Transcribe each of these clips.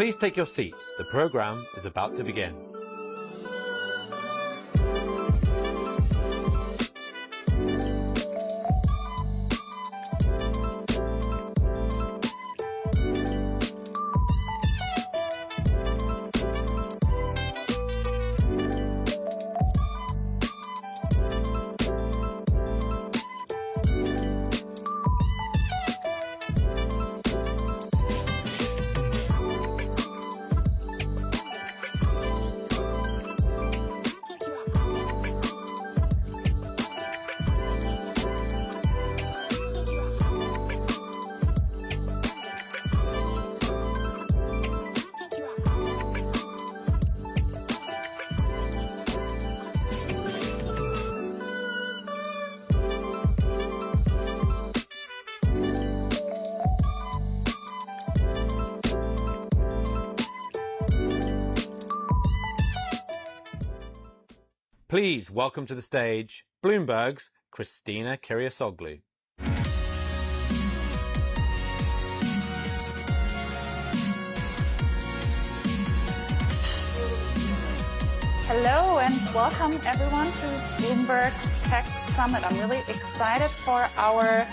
Please take your seats. The program is about to begin. Please welcome to the stage Bloomberg's Christina Kyriasoglou. Hello and welcome everyone to Bloomberg's Tech Summit. I'm really excited for our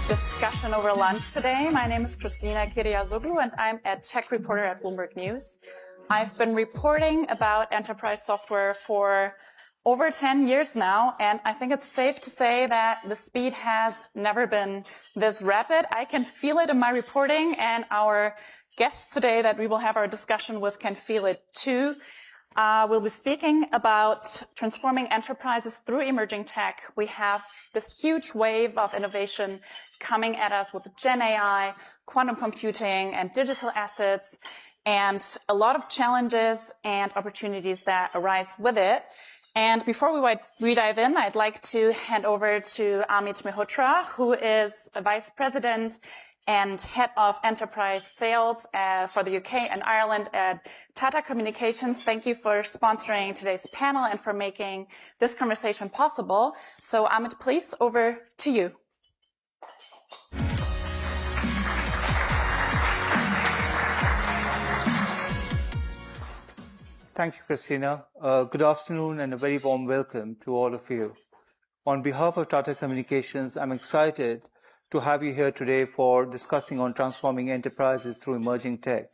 discussion over lunch today. My name is Christina Kyriasoglou and I'm a tech reporter at Bloomberg News. I've been reporting about enterprise software for over 10 years now, and I think it's safe to say that the speed has never been this rapid. I can feel it in my reporting, and our guests today that we will have our discussion with can feel it too. We'll be speaking about transforming enterprises through emerging tech. We have this huge wave of innovation coming at us with Gen AI, quantum computing, and digital assets, and a lot of challenges and opportunities that arise with it. And before we dive in, I'd like to hand over to Amit Mehrotra, who is a Vice President and Head of Enterprise Sales for the UK and Ireland at Tata Communications. Thank you for sponsoring today's panel and for making this conversation possible. So Amit, please, over to you. Thank you, Christina. Good afternoon and a very warm welcome to all of you. On behalf of Tata Communications, I'm excited to have you here today for discussing on transforming enterprises through emerging tech.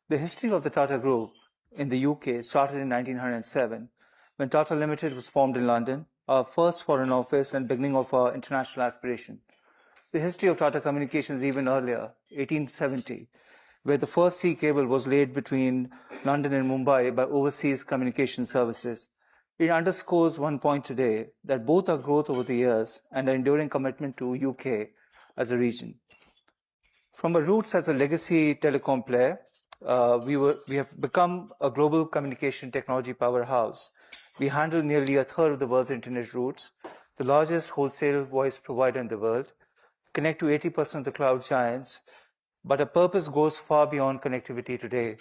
The history of the Tata Group in the UK started in 1907, when Tata Limited was formed in London, our first foreign office and beginning of our international aspiration. The history of Tata Communications is even earlier, 1870, where the first sea cable was laid between London and Mumbai by Overseas Communication Services. It underscores one point today, that both our growth over the years and our enduring commitment to UK as a region. From our roots as a legacy telecom player, we have become a global communication technology powerhouse. We handle nearly a third of the world's internet routes, the largest wholesale voice provider in the world, connect to 80% of the cloud giants, but our purpose goes far beyond connectivity today.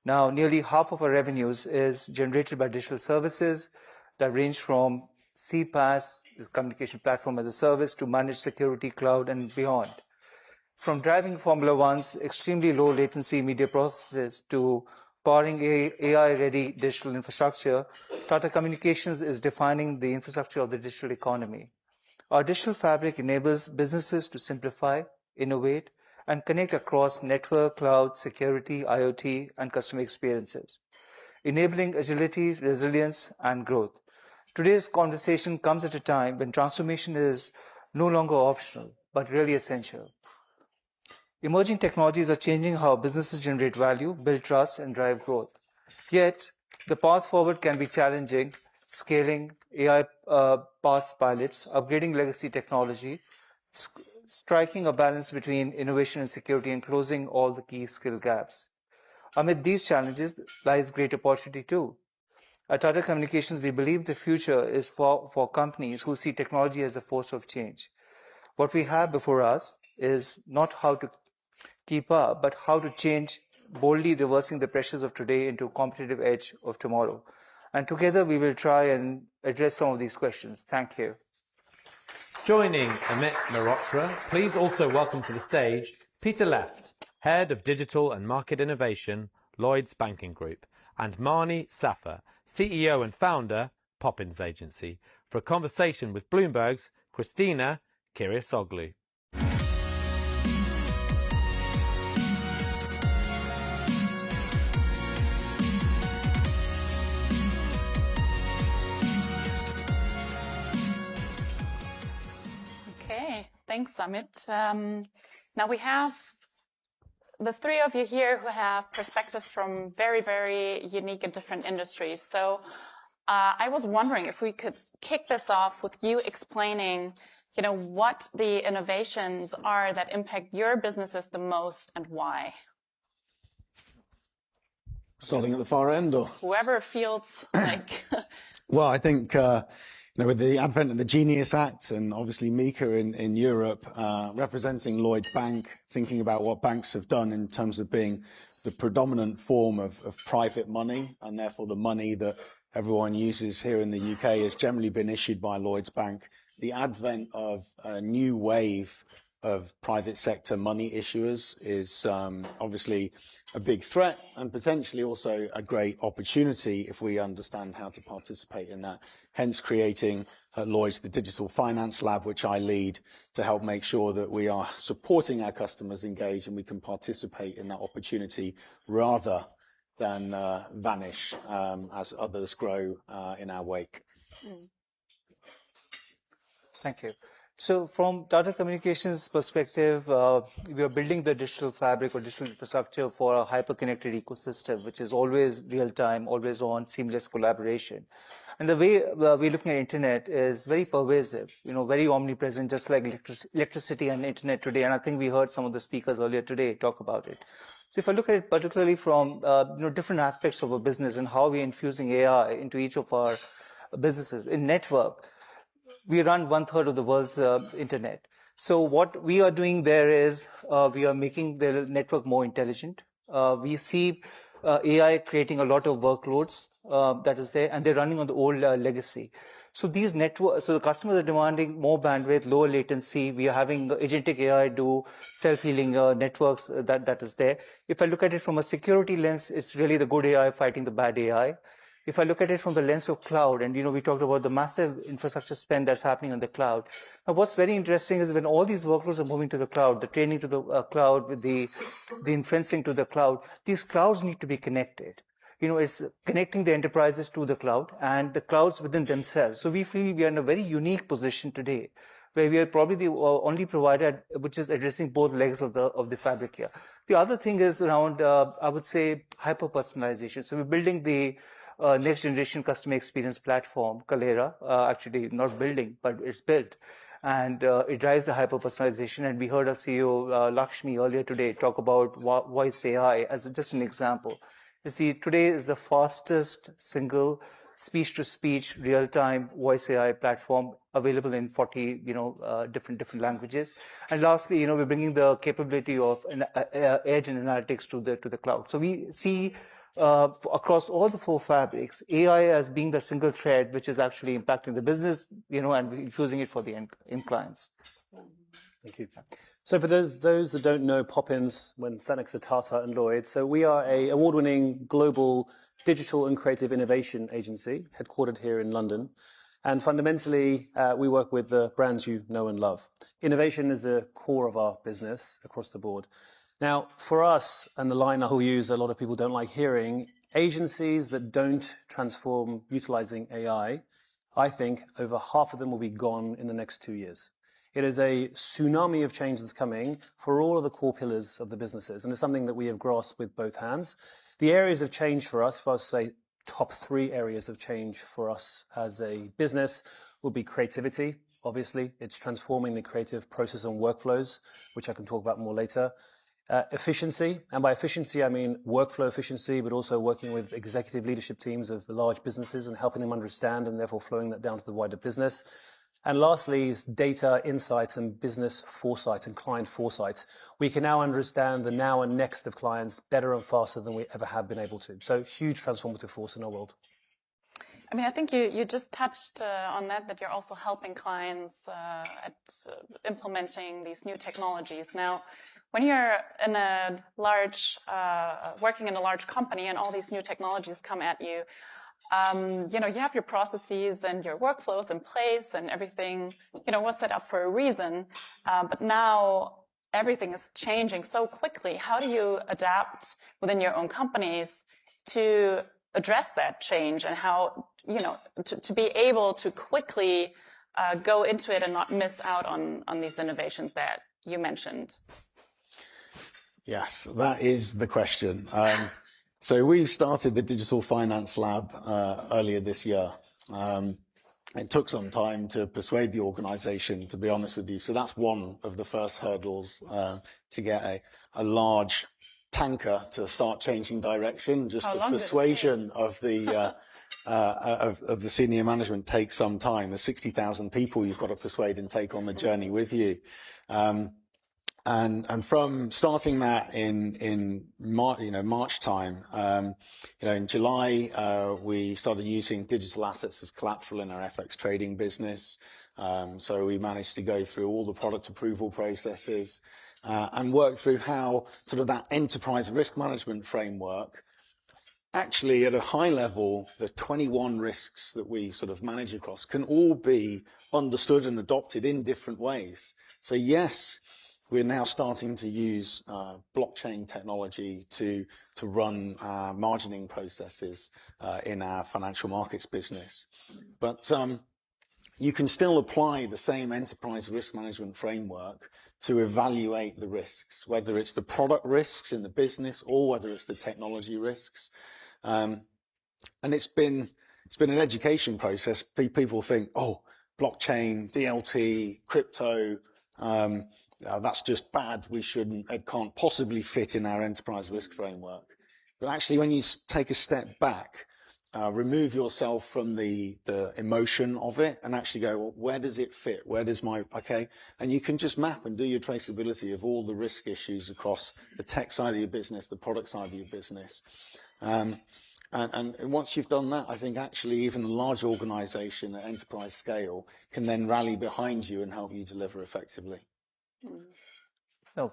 Now, nearly half of our revenues is generated by digital services that range from CPaaS, communication platform as a service, to managed security, cloud, and beyond. From driving Formula One's extremely low latency media processes to powering AI-ready digital infrastructure, Tata Communications is defining the infrastructure of the digital economy. Our digital fabric enables businesses to simplify, innovate, and connect across network, cloud, security, IoT, and customer experiences, enabling agility, resilience, and growth. Today's conversation comes at a time when transformation is no longer optional, but really essential. Emerging technologies are changing how businesses generate value, build trust, and drive growth. Yet, the path forward can be challenging, scaling AI past pilots, upgrading legacy technology, striking a balance between innovation and security, and closing all the key skill gaps. Amid these challenges lies great opportunity too. At Tata Communications, we believe the future is for companies who see technology as a force of change. What we have before us is not how to keep up, but how to change, boldly reversing the pressures of today into a competitive edge of tomorrow. And together we will try and address some of these questions. Thank you. Joining Amit Mehrotra, please also welcome to the stage Peter Left, Head of Digital and Market Innovation, Lloyds Banking Group, and Marnie Safar, CEO and founder, Poppins Agency, for a conversation with Bloomberg's Christina Kyriosoglu. Okay, thanks, Amit. Now we have the three of you here who have perspectives from very, very unique and different industries. So I was wondering if we could kick this off with you explaining, what the innovations are that impact your businesses the most and why. Starting at the far end, or whoever feels like. Well, I think with the advent of the Genius Act and obviously MiCA in Europe, representing Lloyds Bank, thinking about what banks have done in terms of being the predominant form of private money, and therefore the money that everyone uses here in the UK has generally been issued by Lloyds Bank. The advent of a new wave of private sector money issuers is obviously a big threat, and potentially also a great opportunity if we understand how to participate in that. Hence creating at Lloyds the Digital Finance Lab, which I lead, to help make sure that we are supporting our customers engage and we can participate in that opportunity rather than vanish as others grow in our wake. Thank you. So from Tata Communications perspective, we are building the digital fabric or digital infrastructure for a hyper-connected ecosystem, which is always real-time, always on, seamless collaboration. And the way we're looking at internet is very pervasive, very omnipresent, just like electricity and internet today. And I think we heard some of the speakers earlier today talk about it. So if I look at it particularly from different aspects of a business and how we're infusing AI into each of our businesses, in network, we run 1/3 of the world's internet. So what we are doing there is we are making the network more intelligent. We see AI creating a lot of workloads that is there, and they're running on the old legacy. So these networks, so the customers are demanding more bandwidth, lower latency. We are having agentic AI do self-healing networks that is there. If I look at it from a security lens, it's really the good AI fighting the bad AI. If I look at it from the lens of cloud, and we talked about the massive infrastructure spend that's happening on the cloud. Now, what's very interesting is when all these workloads are moving to the cloud, the training to the cloud, with the inferencing to the cloud, these clouds need to be connected. It's connecting the enterprises to the cloud and the clouds within themselves. So we feel we are in a very unique position today, where we are probably the only provider which is addressing both legs of the fabric here. The other thing is around, I would say, hyper-personalization. So we're building the next generation customer experience platform, Kalera, actually not building, but it's built. And it drives the hyper-personalization. And we heard our CEO, Lakshmi, earlier today talk about voice AI as just an example. You see, today is the fastest single speech-to-speech real-time voice AI platform available in 40, different languages. And lastly, we're bringing the capability of edge and analytics to the cloud. So we see across all the four fabrics, AI as being the single thread which is actually impacting the business, and infusing it for the end clients. Thank you. So for those that don't know Poppins, when sat next to Tata and Lloyd, so we are an award-winning global digital and creative innovation agency, headquartered here in London. And fundamentally, we work with the brands you know and love. Innovation is the core of our business across the board. Now, for us, and the line I'll use a lot of people don't like hearing, agencies that don't transform utilizing AI, I think over half of them will be gone in the next 2 years. It is a tsunami of change that's coming for all of the core pillars of the businesses, and it's something that we have grasped with both hands. The areas of change for us, if I was to say top 3 areas of change for us as a business, would be creativity. Obviously, it's transforming the creative process and workflows, which I can talk about more later. Efficiency, and by efficiency I mean workflow efficiency, but also working with executive leadership teams of large businesses and helping them understand and therefore flowing that down to the wider business. And lastly is data insights and business foresight and client foresight. We can now understand the now and next of clients better and faster than we ever have been able to. So huge transformative force in our world. I mean, I think you just touched on that you're also helping clients at implementing these new technologies. Now, when you're in a large, working in a large company and all these new technologies come at you, you know, you have your processes and your workflows in place and everything, you know, was set up for a reason. But now everything is changing so quickly. How do you adapt within your own companies to address that change, and how, you know, to be able to quickly go into it and not miss out on these innovations that you mentioned? Yes, that is the question. So we started the Digital Finance Lab earlier this year. It took some time to persuade the organization, to be honest with you. So that's one of the first hurdles to get a large tanker to start changing direction. Just the persuasion of the of the senior management takes some time. There's 60,000 people you've got to persuade and take on the journey with you. And from starting that in March time, in July, we started using digital assets as collateral in our FX trading business. So we managed to go through all the product approval processes, and work through how sort of that enterprise risk management framework, actually at a high level, the 21 risks that we sort of manage across can all be understood and adopted in different ways. So yes, we're now starting to use blockchain technology to run margining processes in our financial markets business. But you can still apply the same enterprise risk management framework to evaluate the risks, whether it's the product risks in the business or whether it's the technology risks. And it's been an education process. People think, oh, blockchain, DLT, crypto, that's just bad. We shouldn't, it can't possibly fit in our enterprise risk framework. But actually, when you take a step back, remove yourself from the emotion of it and actually go, well, where does it fit? Where does okay? And you can just map and do your traceability of all the risk issues across the tech side of your business, the product side of your business. And once you've done that, I think actually even a large organization at enterprise scale can then rally behind you and help you deliver effectively. No,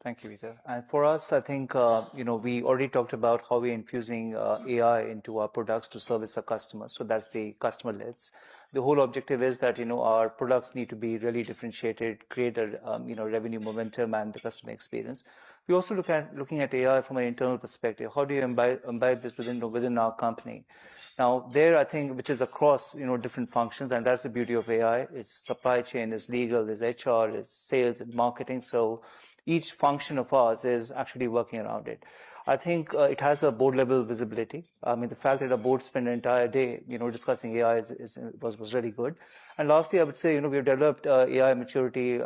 thank you, Peter. And for us, I think, we already talked about how we're infusing AI into our products to service our customers. So that's the customer lens. The whole objective is that, our products need to be really differentiated, create a, revenue momentum and the customer experience. We also looking at AI from an internal perspective. How do you embed this within our company? Now, there, I think, which is across, different functions, and that's the beauty of AI. It's supply chain, it's legal, it's HR, it's sales, and marketing. So each function of ours is actually working around it. I think it has a board-level visibility. I mean, the fact that a board spent an entire day, discussing AI was really good. And lastly, I would say, we've developed AI maturity,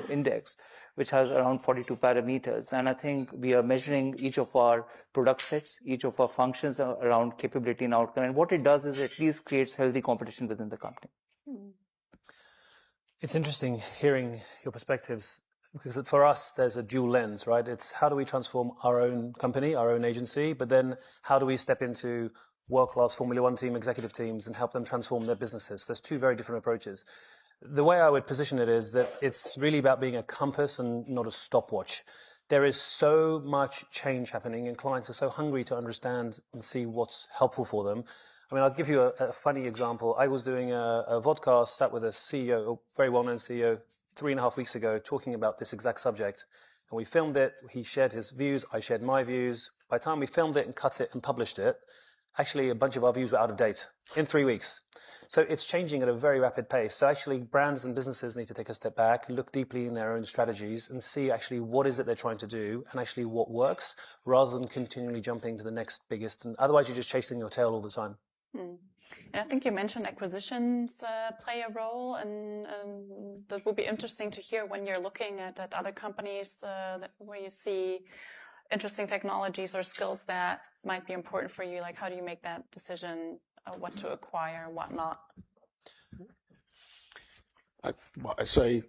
index, which has around 42 parameters. And I think we are measuring each of our product sets, each of our functions around capability and outcome. And what it does is at least creates healthy competition within the company. It's interesting hearing your perspectives, because for us, there's a dual lens, right? It's how do we transform our own company, our own agency, but then how do we step into world-class Formula One team, executive teams, and help them transform their businesses? There's two very different approaches. The way I would position it is that it's really about being a compass and not a stopwatch. There is so much change happening, and clients are so hungry to understand and see what's helpful for them. I mean, I'll give you a funny example. I was doing a vodcast, sat with a CEO, a very well-known CEO, 3.5 weeks ago, talking about this exact subject. And we filmed it. He shared his views. I shared my views. By the time we filmed it and cut it and published it, actually a bunch of our views were out of date in 3 weeks. So it's changing at a very rapid pace. So actually brands and businesses need to take a step back, look deeply in their own strategies and see actually what is it they're trying to do and actually what works, rather than continually jumping to the next biggest. And otherwise you're just chasing your tail all the time. And I think you mentioned acquisitions play a role, and that would be interesting to hear when you're looking at other companies where you see interesting technologies or skills that might be important for you. Like, how do you make that decision, what to acquire, what not? So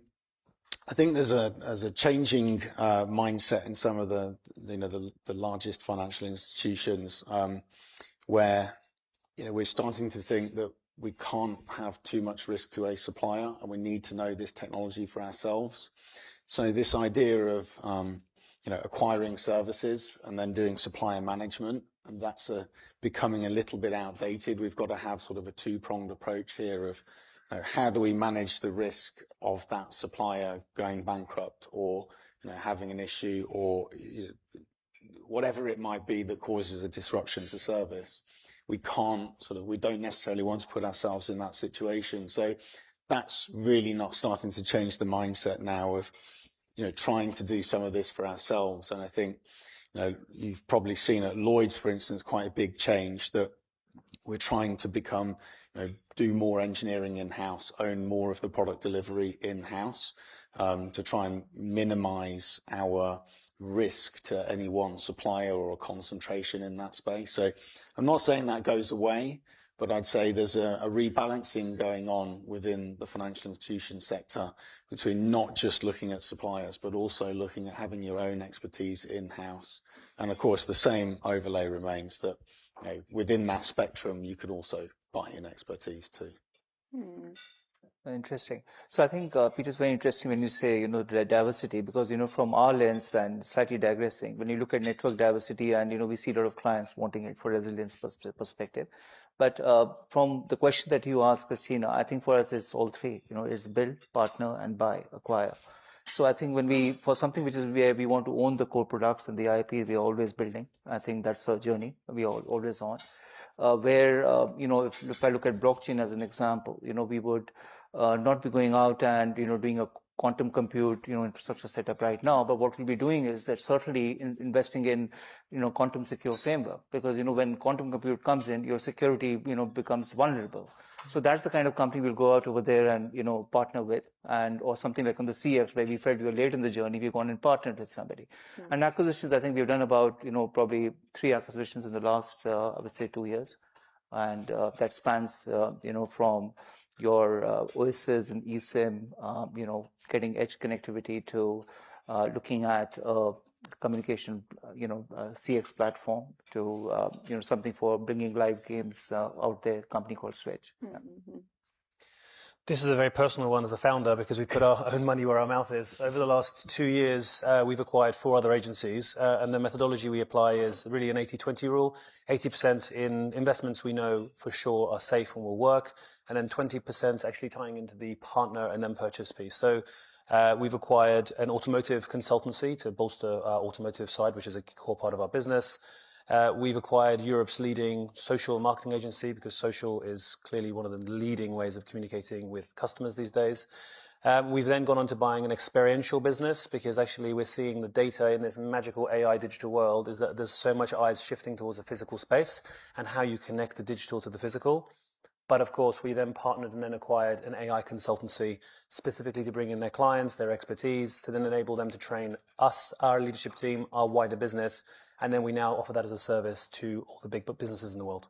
I think there's a changing mindset in some of the largest financial institutions where we're starting to think that we can't have too much risk to a supplier, and we need to know this technology for ourselves. So this idea of acquiring services and then doing supplier management, and that's becoming a little bit outdated. We've got to have sort of a two-pronged approach here of how do we manage the risk of that supplier going bankrupt or having an issue or whatever it might be that causes a disruption to service. We don't necessarily want to put ourselves in that situation. So that's really not starting to change the mindset now of trying to do some of this for ourselves. And I think you've probably seen at Lloyd's, for instance, quite a big change that we're trying to become, do more engineering in-house, own more of the product delivery in-house, to try and minimize our risk to any one supplier or a concentration in that space. So I'm not saying that goes away, but I'd say there's a rebalancing going on within the financial institution sector between not just looking at suppliers, but also looking at having your own expertise in-house. And of course, the same overlay remains that within that spectrum, you could also buy in expertise too. Interesting. So I think, Peter, it's very interesting when you say, the diversity, because, from our lens and slightly digressing, when you look at network diversity and, we see a lot of clients wanting it for resilience perspective. But from the question that you asked, Christina, I think for us, it's all three, it's build, partner, and buy, acquire. So I think for something which is where we want to own the core products and the IP, we're always building. I think that's a journey we are always on. If I look at blockchain as an example, we would not be going out and, doing a quantum compute, infrastructure setup right now. But what we'll be doing is that certainly investing in, quantum secure framework, because, when quantum compute comes in, your security, becomes vulnerable. So that's the kind of company we'll go out over there and, partner with, or something like on the CX, where we felt we were late in the journey, we've gone and partnered with somebody. And acquisitions, I think we've done about, probably 3 acquisitions in the last, I would say 2 years. And that spans, from your OSs and eSIM, getting edge connectivity to looking at communication, CX platform to, something for bringing live games out there, a company called Switch. Mm-hmm. This is a very personal one as a founder because we put our own money where our mouth is. Over the last 2 years, we've acquired 4 other agencies, and the methodology we apply is really an 80-20 rule. 80% in investments we know for sure are safe and will work, and then 20% actually tying into the partner and then purchase piece. So we've acquired an automotive consultancy to bolster our automotive side, which is a core part of our business. We've acquired Europe's leading social marketing agency because social is clearly one of the leading ways of communicating with customers these days. We've then gone on to buying an experiential business because actually we're seeing the data in this magical AI digital world is that there's so much eyes shifting towards the physical space and how you connect the digital to the physical. But of course, we then partnered and then acquired an AI consultancy specifically to bring in their clients, their expertise, to then enable them to train us, our leadership team, our wider business. And then we now offer that as a service to all the big businesses in the world.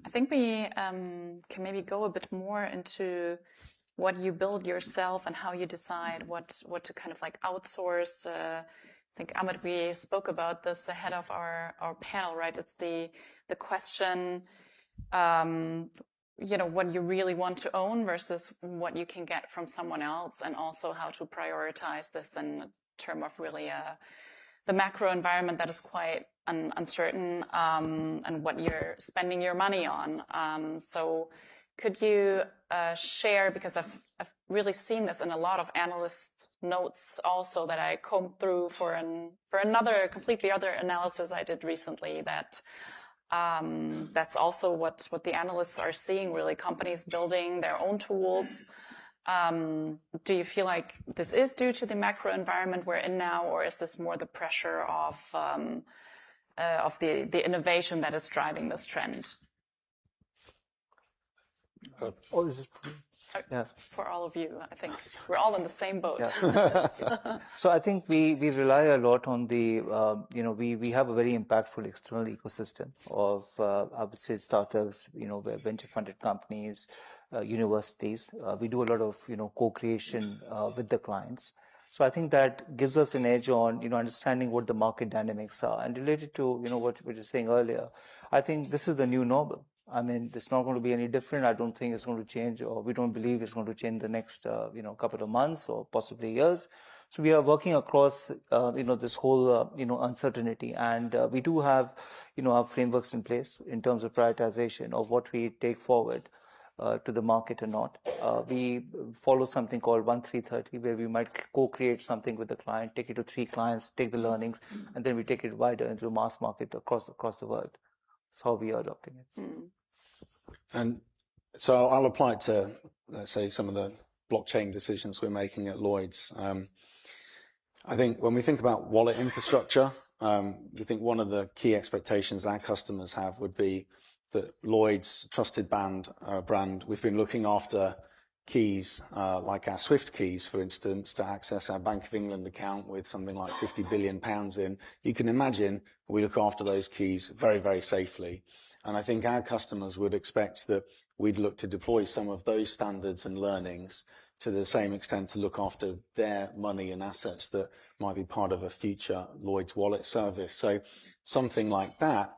I think we can maybe go a bit more into what you build yourself and how you decide what to kind of like outsource. I think, Amit, we spoke about this ahead of our panel, right? It's the question, what you really want to own versus what you can get from someone else, and also how to prioritize this in terms of really the macro environment that is quite uncertain, and what you're spending your money on. So could you share, because I've really seen this in a lot of analyst notes also that I combed through for another completely other analysis I did recently, that that's also what the analysts are seeing, really, companies building their own tools. Do you feel like this is due to the macro environment we're in now, or is this more the pressure of the innovation that is driving this trend? Is it for me? It's for all of you, I think. We're all in the same boat. Yeah. So I think we rely a lot on the, we have a very impactful external ecosystem of, I would say, startups, venture-funded companies, universities. We do a lot of, co-creation with the clients. So I think that gives us an edge on, understanding what the market dynamics are. And related to, what we were saying earlier, I think this is the new normal. I mean, it's not going to be any different. I don't think it's going to change, or we don't believe it's going to change the next, couple of months or possibly years. So we are working across, this whole, uncertainty. And we do have, our frameworks in place in terms of prioritization of what we take forward to the market or not. We follow something called 1-3-30, where we might co-create something with the client, take it to 3 clients, take the learnings, and then we take it wider into mass market across the world. That's how we are adopting it. And so I'll apply it to, let's say, some of the blockchain decisions we're making at Lloyds. I think when we think about wallet infrastructure, we think one of the key expectations our customers have would be that Lloyds, trusted brand, we've been looking after keys, like our SWIFT keys, for instance, to access our Bank of England account with something like £50 billion in. You can imagine we look after those keys very, very safely. And I think our customers would expect that we'd look to deploy some of those standards and learnings to the same extent to look after their money and assets that might be part of a future Lloyds wallet service. So something like that,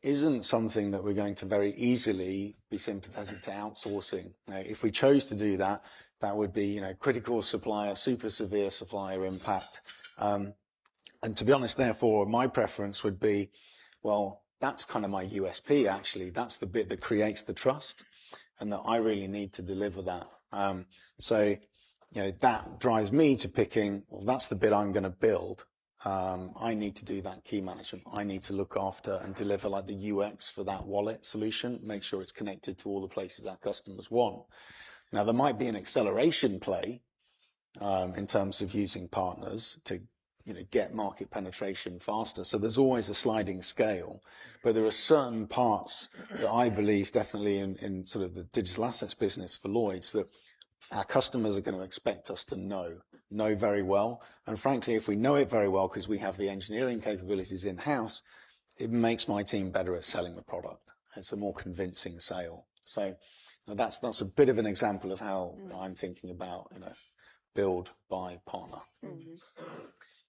isn't something that we're going to very easily be sympathetic to outsourcing. If we chose to do that, that would be, critical supplier, super severe supplier impact. And to be honest, therefore, my preference would be, well, that's kind of my USP, actually. That's the bit that creates the trust, and that I really need to deliver that. So that drives me to picking, well, that's the bit I'm going to build. I need to do that key management. I need to look after and deliver like the UX for that wallet solution, make sure it's connected to all the places our customers want. Now, there might be an acceleration play in terms of using partners to get market penetration faster. So there's always a sliding scale, but there are certain parts that I believe definitely in sort of the digital assets business for Lloyds that our customers are going to expect us to know very well. And frankly, if we know it very well, because we have the engineering capabilities in-house, it makes my team better at selling the product. It's a more convincing sale. So that's a bit of an example of how I'm thinking about, build, buy, partner.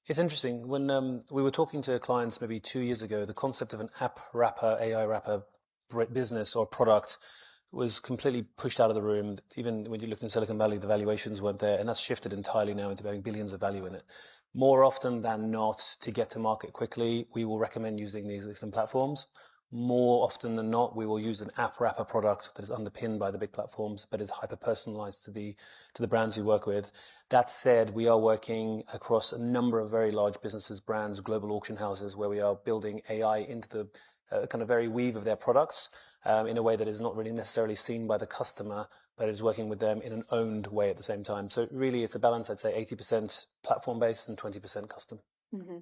It's interesting. When we were talking to clients maybe 2 years ago, the concept of an app wrapper, AI wrapper business or product was completely pushed out of the room. Even when you looked in Silicon Valley, the valuations weren't there, and that's shifted entirely now into having billions of value in it. More often than not, to get to market quickly, we will recommend using the existing platforms. More often than not, we will use an app wrapper product that is underpinned by the big platforms, but is hyper-personalized to the brands you work with. That said, we are working across a number of very large businesses, brands, global auction houses, where we are building AI into the kind of very weave of their products in a way that is not really necessarily seen by the customer, but is working with them in an owned way at the same time. So really, it's a balance, I'd say 80% platform-based and 20% custom. Mm-hmm.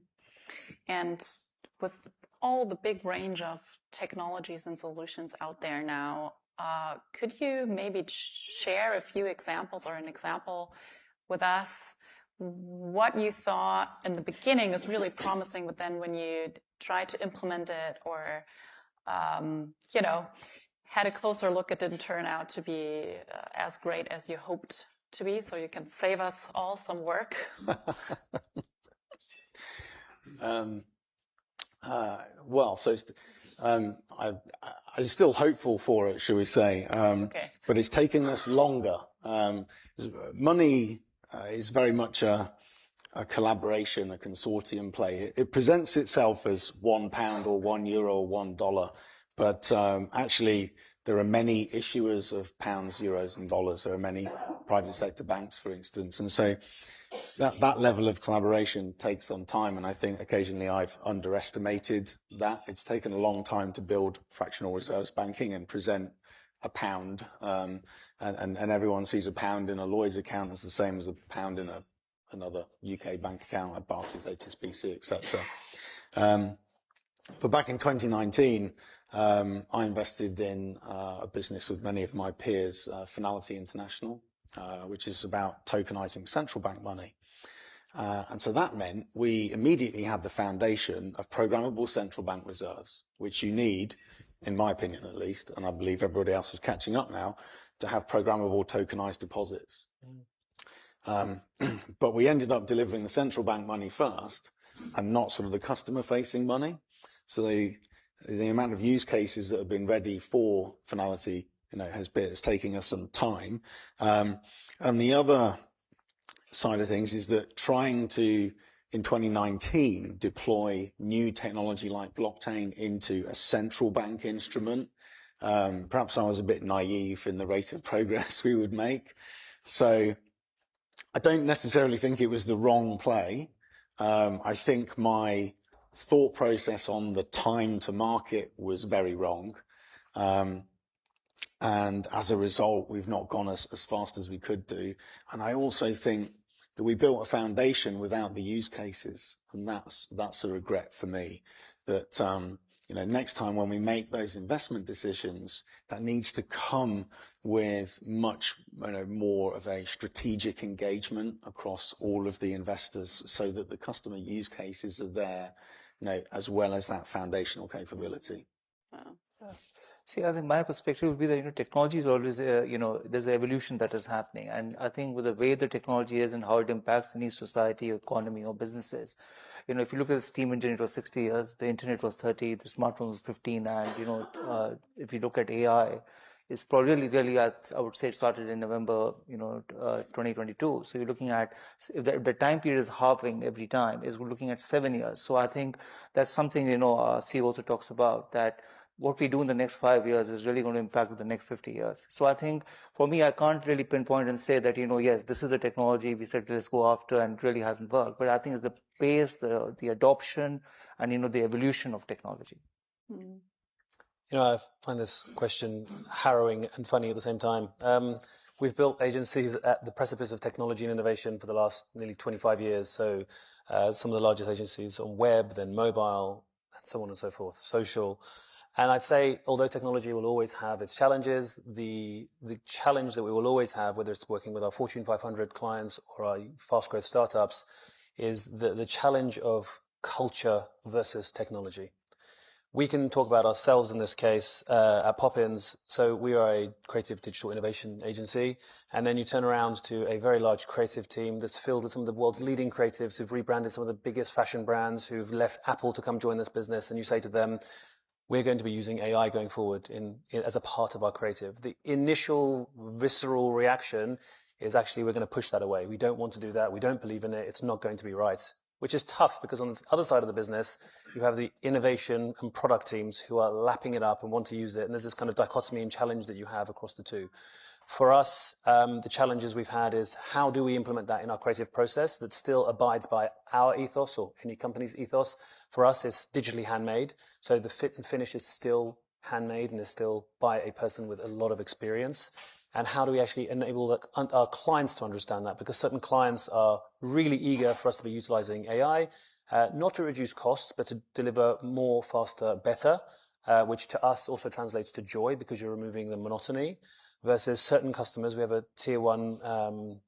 And with all the big range of technologies and solutions out there now, could you maybe share a few examples or an example with us what you thought in the beginning is really promising, but then when you tried to implement it or, had a closer look, it didn't turn out to be as great as you hoped to be, so you can save us all some work? I'm still hopeful for it, shall we say. Okay. But it's taken us longer. Money is very much a collaboration, a consortium play. It presents itself as £1 or €1 or $1, but actually there are many issuers of pounds, euros and dollars. There are many private sector banks, for instance. And so that level of collaboration takes some time, and I think occasionally I've underestimated that. It's taken a long time to build fractional reserves banking and present a pound, and everyone sees a pound in a Lloyds account as the same as a pound in another UK bank account like Barclays, HSBC, etc. But back in 2019, I invested in a business with many of my peers, Finality International, which is about tokenizing central bank money. And so that meant we immediately had the foundation of programmable central bank reserves, which you need, in my opinion at least, and I believe everybody else is catching up now, to have programmable tokenized deposits. But we ended up delivering the central bank money first and not sort of the customer facing money. So the amount of use cases that have been ready for finality, has taken us some time. And the other side of things is that trying to, in 2019, deploy new technology like blockchain into a central bank instrument. Perhaps I was a bit naive in the rate of progress we would make. So I don't necessarily think it was the wrong play. I think my thought process on the time to market was very wrong. And as a result, we've not gone as fast as we could do. And I also think that we built a foundation without the use cases. And that's a regret for me, that, next time when we make those investment decisions, that needs to come with much more of a strategic engagement across all of the investors, so that the customer use cases are there, as well as that foundational capability. Wow. See, I think my perspective would be that, technology is always, there's an evolution that is happening. And I think with the way the technology is and how it impacts any society, or economy, or businesses, if you look at the steam engine, it was 60 years, the internet was 30, the smartphone was 15. And, if you look at AI, it's probably really, I would say it started in November, 2022. So you're looking at, if the time period is halving every time, we're looking at 7 years. So I think that's something, CEO also talks about, that what we do in the next 5 years is really going to impact the next 50 years. So I think for me, I can't really pinpoint and say that, yes, this is the technology we said let's go after, and it really hasn't worked. But I think it's the pace, the adoption, and, the evolution of technology. Mm. I find this question harrowing and funny at the same time. We've built agencies at the precipice of technology and innovation for the last nearly 25 years. So some of the largest agencies on web, then mobile, and so on and so forth, social. And I'd say, although technology will always have its challenges, the challenge that we will always have, whether it's working with our Fortune 500 clients or our fast growth startups, is the challenge of culture versus technology. We can talk about ourselves in this case at Poppins. So we are a creative digital innovation agency. And then you turn around to a very large creative team that's filled with some of the world's leading creatives who've rebranded some of the biggest fashion brands, who've left Apple to come join this business. And you say to them, we're going to be using AI going forward as a part of our creative. The initial visceral reaction is actually, we're going to push that away. We don't want to do that. We don't believe in it. It's not going to be right, which is tough, because on the other side of the business, you have the innovation and product teams who are lapping it up and want to use it. And there's this kind of dichotomy and challenge that you have across the two. For us, the challenges we've had is, how do we implement that in our creative process that still abides by our ethos, or any company's ethos? For us, it's digitally handmade. So the fit and finish is still handmade and is still by a person with a lot of experience. And how do we actually enable our clients to understand that? Because certain clients are really eager for us to be utilizing AI, not to reduce costs, but to deliver more, faster, better, which to us also translates to joy, because you're removing the monotony. Versus certain customers, we have a tier one kind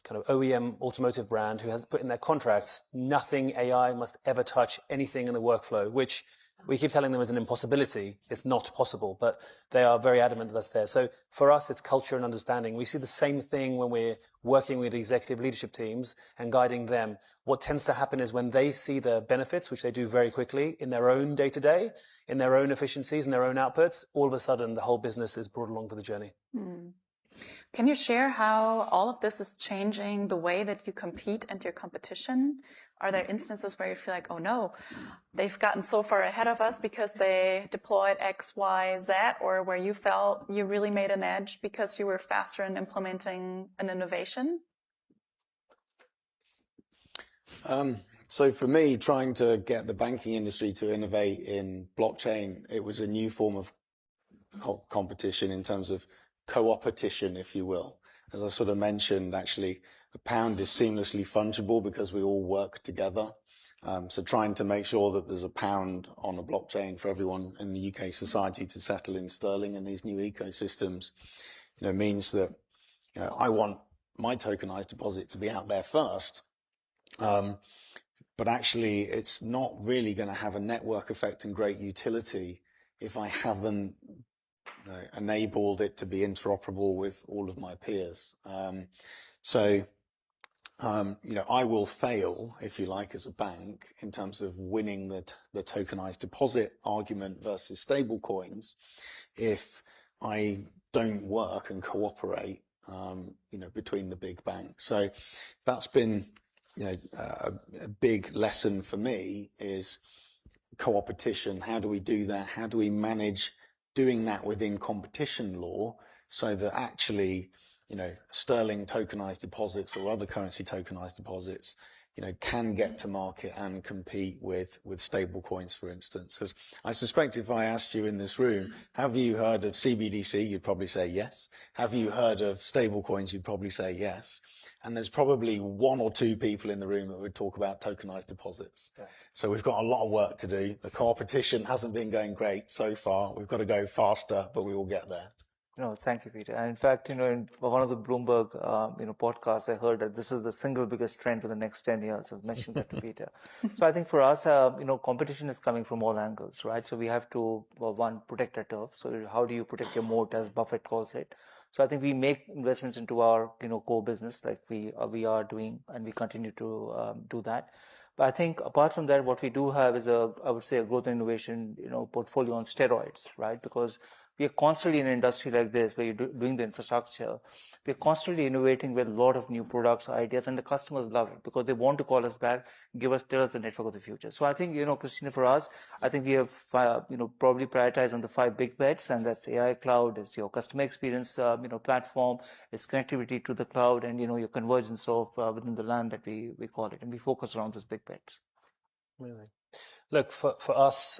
of OEM automotive brand who has put in their contracts, nothing AI must ever touch anything in the workflow, which we keep telling them is an impossibility. It's not possible, but they are very adamant that that's there. So for us, it's culture and understanding. We see the same thing when we're working with executive leadership teams and guiding them. What tends to happen is, when they see the benefits, which they do very quickly in their own day-to-day, in their own efficiencies and their own outputs, all of a sudden the whole business is brought along for the journey. Mm. Can you share how all of this is changing the way that you compete and your competition? Are there instances where you feel like, oh no, they've gotten so far ahead of us because they deployed X, Y, Z, or where you felt you really made an edge because you were faster in implementing an innovation? So for me, trying to get the banking industry to innovate in blockchain, it was a new form of competition in terms of co-opetition, if you will. As I sort of mentioned, actually, the pound is seamlessly fungible because we all work together. So trying to make sure that there's a pound on a blockchain for everyone in the UK society to settle in sterling in these new ecosystems, means that, I want my tokenized deposit to be out there first. But actually, it's not really going to have a network effect and great utility if I haven't enabled it to be interoperable with all of my peers. So I will fail, if you like, as a bank in terms of winning the tokenized deposit argument versus stable coins if I don't work and cooperate, between the big banks. So that's been, a big lesson for me is co-opetition. How do we do that? How do we manage doing that within competition law so that actually, sterling tokenized deposits or other currency tokenized deposits, can get to market and compete with stable coins, for instance? Because I suspect if I asked you in this room, have you heard of CBDC? You'd probably say yes. Have you heard of stable coins? You'd probably say yes. And there's probably one or two people in the room that would talk about tokenized deposits. Yeah. So we've got a lot of work to do. The competition hasn't been going great so far. We've got to go faster, but we will get there. No, thank you, Peter. And in fact, in one of the Bloomberg, podcasts, I heard that this is the single biggest trend for the next 10 years. I was mentioning that to Peter. So I think for us, competition is coming from all angles, right? So we have to, one, protect our turf. So how do you protect your moat, as Buffett calls it? So I think we make investments into our, core business like we are doing, and we continue to do that. But I think apart from that, what we do have is a growth and innovation, portfolio on steroids, right? Because we are constantly in an industry like this where you're doing the infrastructure. We're constantly innovating with a lot of new products, ideas, and the customers love it because they want to call us back, tell us the network of the future. So I think, Christina, for us, I think we have, probably prioritized on the 5 big bets, and that's AI cloud, it's your customer experience, platform, it's connectivity to the cloud, and, your convergence of within the land that we call it. And we focus around those big bets. Amazing. Look, for us,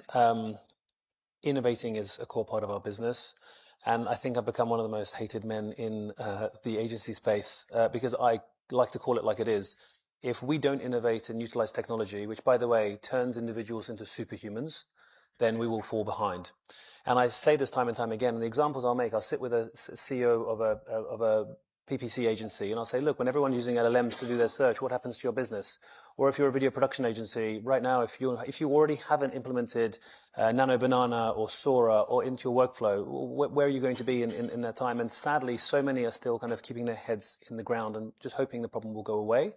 innovating is a core part of our business. And I think I've become one of the most hated men in the agency space because I like to call it like it is. If we don't innovate and utilize technology, which, by the way, turns individuals into superhumans, then we will fall behind. And I say this time and time again, and the examples I'll make, I'll sit with a CEO of a PPC agency, and I'll say, look, when everyone's using LLMs to do their search, what happens to your business? Or if you're a video production agency, right now, if you already haven't implemented Nano Banana or Sora or into your workflow, where are you going to be in that time? And sadly, so many are still kind of keeping their heads in the ground and just hoping the problem will go away.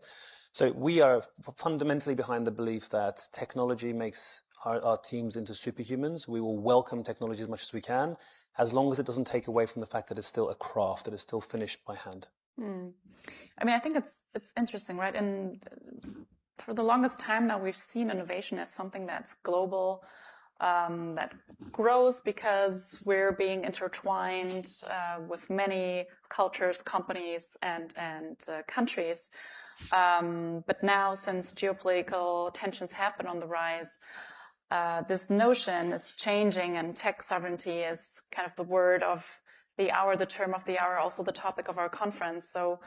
So we are fundamentally behind the belief that technology makes our teams into superhumans. We will welcome technology as much as we can, as long as it doesn't take away from the fact that it's still a craft, that it's still finished by hand. I mean, I think it's interesting, right? And for the longest time now, we've seen innovation as something that's global, that grows because we're being intertwined with many cultures, companies, and countries. But now, since geopolitical tensions have been on the rise, this notion is changing, and tech sovereignty is kind of the word of the hour, the term of the hour, also the topic of our conference. So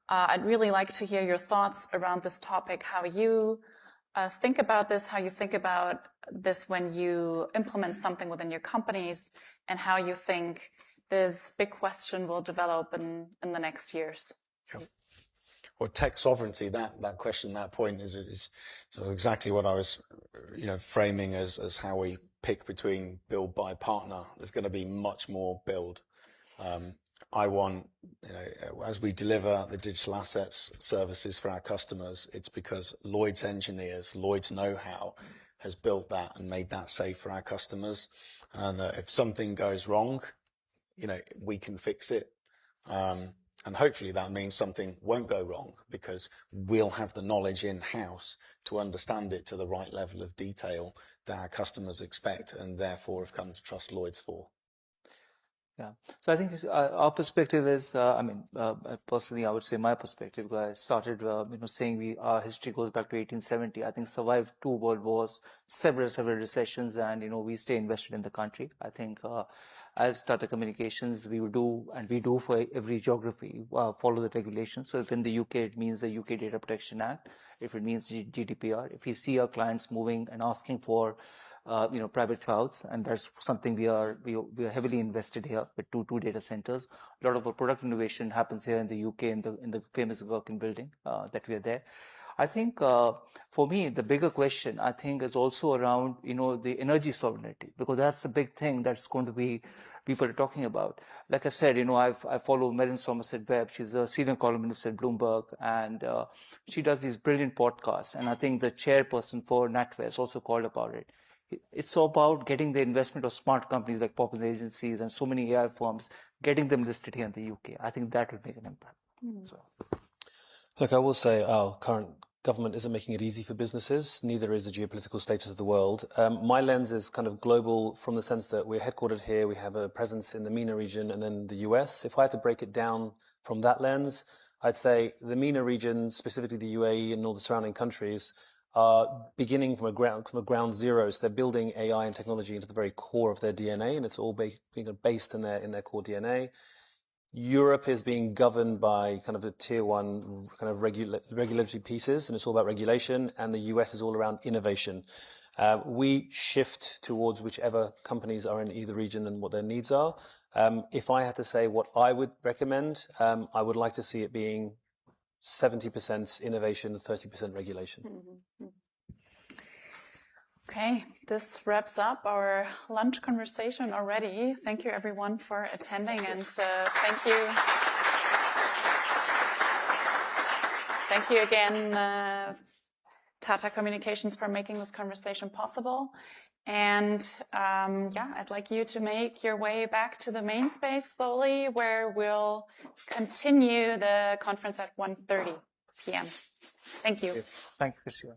I'd really like to hear your thoughts around this topic, how you think about this, how you think about this when you implement something within your companies, and how you think this big question will develop in the next years. Yeah. Well, tech sovereignty, that question, that point is sort of exactly what I was, framing as how we pick between build, buy, partner. There's going to be much more build. I want, as we deliver the digital assets services for our customers, it's because Lloyd's engineers, Lloyd's know-how has built that and made that safe for our customers. And if something goes wrong, we can fix it. And hopefully that means something won't go wrong because we'll have the knowledge in-house to understand it to the right level of detail that our customers expect and therefore have come to trust Lloyd's for. Yeah. So I think our perspective is, personally, I would say my perspective, because I started, saying our history goes back to 1870. I think survived 2 world wars, several recessions, and, we stay invested in the country. I think, as Tata Communications, we do for every geography, follow the regulations. So if in the UK, it means the UK Data Protection Act. If it means GDPR, if we see our clients moving and asking for private clouds, and that's something we are heavily invested here with two data centers. A lot of our product innovation happens here in the UK in the famous Gherkin building that we are there. I think for me, the bigger question, I think, is also around, the energy sovereignty, because that's a big thing that's going to be people are talking about. Like I said, I follow Merin Somerset Webb. She's a senior columnist at Bloomberg, and she does these brilliant podcasts. And I think the chairperson for NatWest also called about it. It's about getting the investment of smart companies like Poppins agencies and so many AI firms, getting them listed here in the UK. I think that will make an impact. So. Look, I will say our current government isn't making it easy for businesses. Neither is the geopolitical status of the world. My lens is kind of global from the sense that we're headquartered here. We have a presence in the MENA region and then the US. If I had to break it down from that lens, I'd say the MENA region, specifically the UAE and all the surrounding countries, are beginning from a ground zero. So they're building AI and technology into the very core of their DNA, and it's all being based in their core DNA. Europe is being governed by kind of a tier one kind of regulatory pieces, and it's all about regulation, and the US is all around innovation. We shift towards whichever companies are in either region and what their needs are. If I had to say what I would recommend, I would like to see it being 70% innovation, 30% regulation. Mm-hmm. Okay, this wraps up our lunch conversation already. Thank you everyone for attending, and thank you again, Tata Communications, for making this conversation possible. And I'd like you to make your way back to the main space slowly, where we'll continue the conference at 1:30 p.m. Thank you. Thank you, Christina.